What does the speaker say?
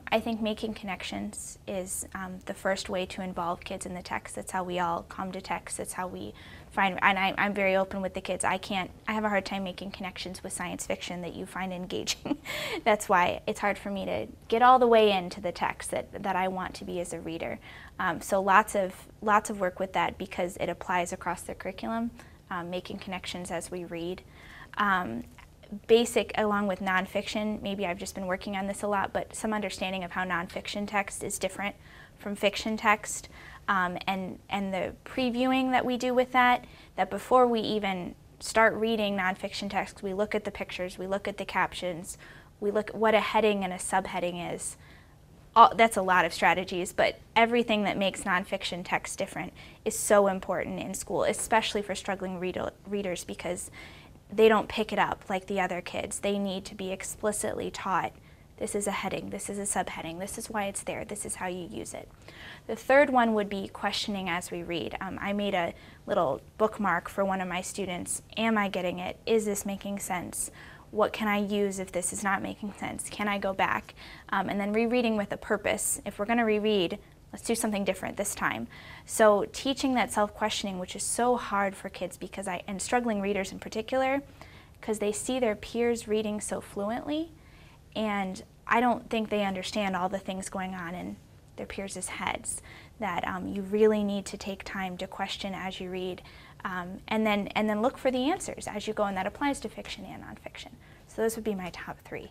I think making connections is the first way to involve kids in the text. That's how we all come to text. That's how we find, and I'm very open with the kids. I have a hard time making connections with science fiction that you find engaging. That's why it's hard for me to get all the way into the text that I want to be as a reader. So lots of work with that because it applies across the curriculum, making connections as we read. Basic, along with nonfiction, maybe I've just been working on this a lot, but some understanding of how nonfiction text is different from fiction text, and the previewing that we do with that before we even start reading nonfiction text, we look at the pictures, we look at the captions, we look at what a heading and a subheading is. That's a lot of strategies, but everything that makes nonfiction text different is so important in school, especially for struggling readers, because they don't pick it up like the other kids. They need to be explicitly taught, this is a heading, this is a subheading, this is why it's there, this is how you use it. The third one would be questioning as we read. I made a little bookmark for one of my students. Am I getting it? Is this making sense? What can I use if this is not making sense? Can I go back? And then rereading with a purpose. If we're going to reread, let's do something different this time. So teaching that self-questioning, which is so hard for kids because and struggling readers in particular, because they see their peers reading so fluently, and I don't think they understand all the things going on in their peers' heads, that you really need to take time to question as you read, and then look for the answers as you go, and that applies to fiction and nonfiction. So those would be my top three.